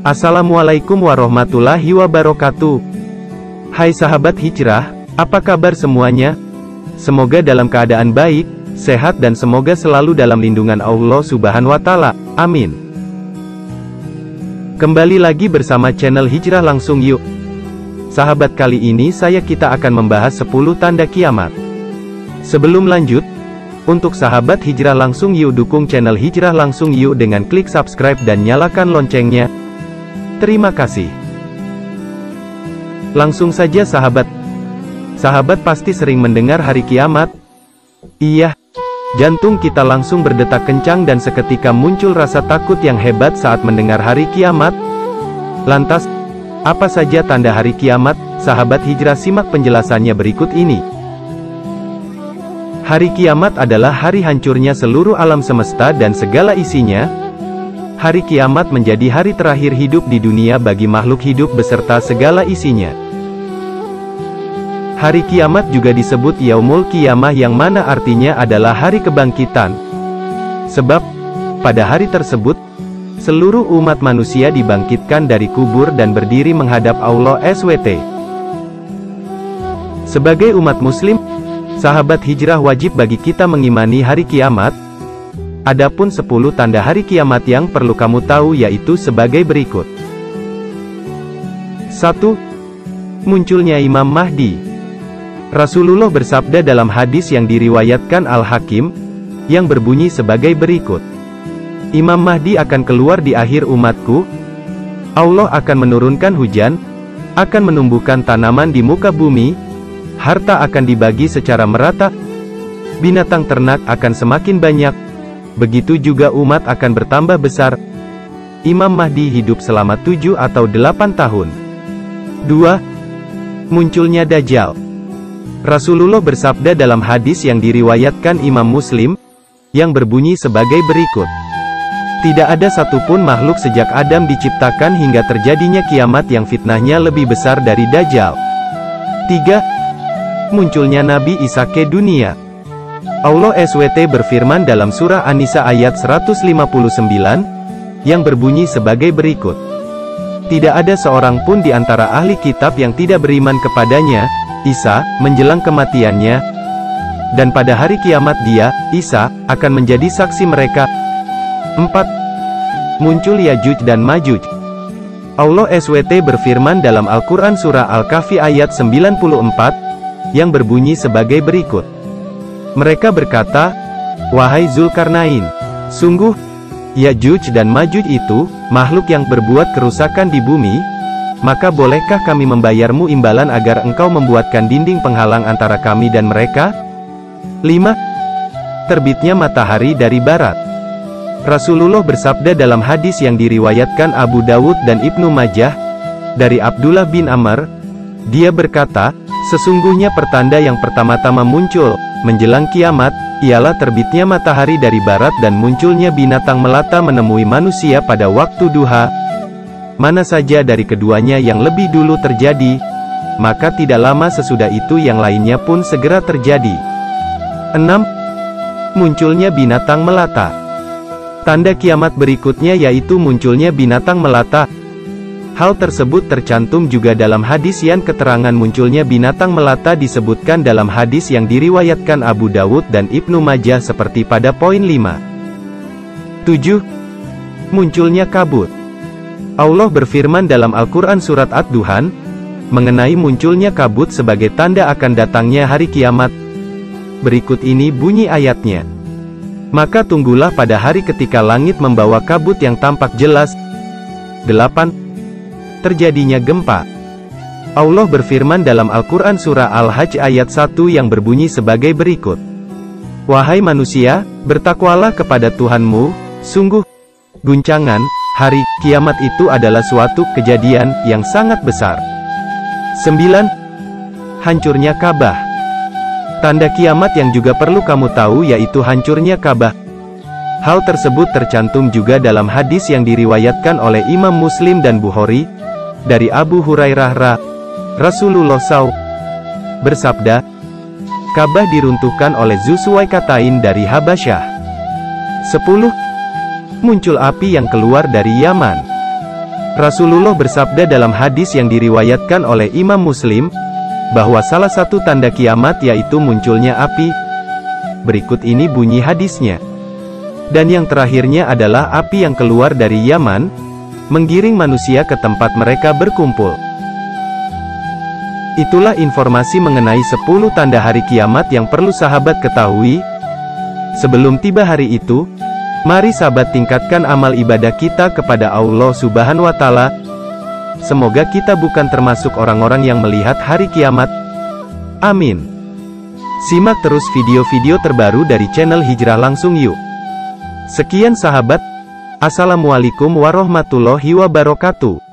Assalamualaikum warahmatullahi wabarakatuh. Hai sahabat hijrah, apa kabar semuanya? Semoga dalam keadaan baik, sehat dan semoga selalu dalam lindungan Allah Subhanahu wa Ta'ala. Amin. Kembali lagi bersama channel Hijrah Langsung Yuk. Sahabat, kali ini kita akan membahas 10 tanda kiamat. Sebelum lanjut, untuk sahabat Hijrah Langsung Yuk, dukung channel Hijrah Langsung Yuk dengan klik subscribe dan nyalakan loncengnya. Terima kasih. Langsung saja sahabat. Sahabat pasti sering mendengar hari kiamat. Iya, jantung kita langsung berdetak kencang dan seketika muncul rasa takut yang hebat saat mendengar hari kiamat. Lantas, apa saja tanda hari kiamat? Sahabat hijrah, simak penjelasannya berikut ini. Hari kiamat adalah hari hancurnya seluruh alam semesta dan segala isinya. Hari kiamat menjadi hari terakhir hidup di dunia bagi makhluk hidup beserta segala isinya. Hari kiamat juga disebut Yaumul Qiyamah, yang mana artinya adalah hari kebangkitan. Sebab, pada hari tersebut, seluruh umat manusia dibangkitkan dari kubur dan berdiri menghadap Allah SWT. Sebagai umat muslim, sahabat hijrah, wajib bagi kita mengimani hari kiamat. Adapun 10 tanda hari kiamat yang perlu kamu tahu yaitu sebagai berikut. 1. Munculnya Imam Mahdi. Rasulullah bersabda dalam hadis yang diriwayatkan Al-Hakim, yang berbunyi sebagai berikut. Imam Mahdi akan keluar di akhir umatku. Allah akan menurunkan hujan, akan menumbuhkan tanaman di muka bumi, harta akan dibagi secara merata, binatang ternak akan semakin banyak, begitu juga umat akan bertambah besar. Imam Mahdi hidup selama 7 atau 8 tahun. 2. Munculnya Dajjal. Rasulullah bersabda dalam hadis yang diriwayatkan Imam Muslim, yang berbunyi sebagai berikut. Tidak ada satupun makhluk sejak Adam diciptakan hingga terjadinya kiamat yang fitnahnya lebih besar dari Dajjal. 3. Munculnya Nabi Isa ke dunia. Allah SWT berfirman dalam surah An-Nisa ayat 159, yang berbunyi sebagai berikut. Tidak ada seorang pun di antara ahli kitab yang tidak beriman kepadanya, Isa, menjelang kematiannya, dan pada hari kiamat dia, Isa, akan menjadi saksi mereka. 4. Muncul Yajuj dan Majuj. Allah SWT berfirman dalam Al-Quran surah Al-Kahfi ayat 94, yang berbunyi sebagai berikut. Mereka berkata, wahai Zulkarnain, sungguh, Yajuj dan Majuj itu, makhluk yang berbuat kerusakan di bumi, maka bolehkah kami membayarmu imbalan agar engkau membuatkan dinding penghalang antara kami dan mereka? 5. Terbitnya matahari dari barat. Rasulullah bersabda dalam hadis yang diriwayatkan Abu Dawud dan Ibnu Majah, dari Abdullah bin Amr, dia berkata, sesungguhnya pertanda yang pertama-tama muncul menjelang kiamat, ialah terbitnya matahari dari barat dan munculnya binatang melata menemui manusia pada waktu duha. Mana saja dari keduanya yang lebih dulu terjadi, maka tidak lama sesudah itu yang lainnya pun segera terjadi. 6. Munculnya binatang melata. Tanda kiamat berikutnya yaitu munculnya binatang melata. Hal tersebut tercantum juga dalam hadis yang keterangan munculnya binatang melata disebutkan dalam hadis yang diriwayatkan Abu Dawud dan Ibnu Majah seperti pada poin 5. 7. Munculnya kabut. Allah berfirman dalam Al-Quran surat Ad-Duhan, mengenai munculnya kabut sebagai tanda akan datangnya hari kiamat. Berikut ini bunyi ayatnya. Maka tunggulah pada hari ketika langit membawa kabut yang tampak jelas. 8. Terjadinya gempa. Allah berfirman dalam Al-Quran surah Al-Hajj ayat 1 yang berbunyi sebagai berikut. Wahai manusia, bertakwalah kepada Tuhanmu, sungguh, guncangan, hari kiamat itu adalah suatu kejadian yang sangat besar. 9. Hancurnya Ka'bah. Tanda kiamat yang juga perlu kamu tahu yaitu hancurnya Ka'bah. Hal tersebut tercantum juga dalam hadis yang diriwayatkan oleh Imam Muslim dan Bukhari, dari Abu Hurairah Rasulullah SAW bersabda, Ka'bah diruntuhkan oleh Zulkarnain dari Habasyah. 10. Muncul api yang keluar dari Yaman. Rasulullah bersabda dalam hadis yang diriwayatkan oleh Imam Muslim, bahwa salah satu tanda kiamat yaitu munculnya api. Berikut ini bunyi hadisnya. Dan yang terakhirnya adalah api yang keluar dari Yaman, menggiring manusia ke tempat mereka berkumpul. Itulah informasi mengenai 10 tanda hari kiamat yang perlu sahabat ketahui. Sebelum tiba hari itu, mari sahabat tingkatkan amal ibadah kita kepada Allah Subhanahu wa Ta'ala. Semoga kita bukan termasuk orang-orang yang melihat hari kiamat. Amin. Simak terus video-video terbaru dari channel Hijrah Langsung Yuk. Sekian sahabat. Assalamualaikum warahmatullahi wabarakatuh.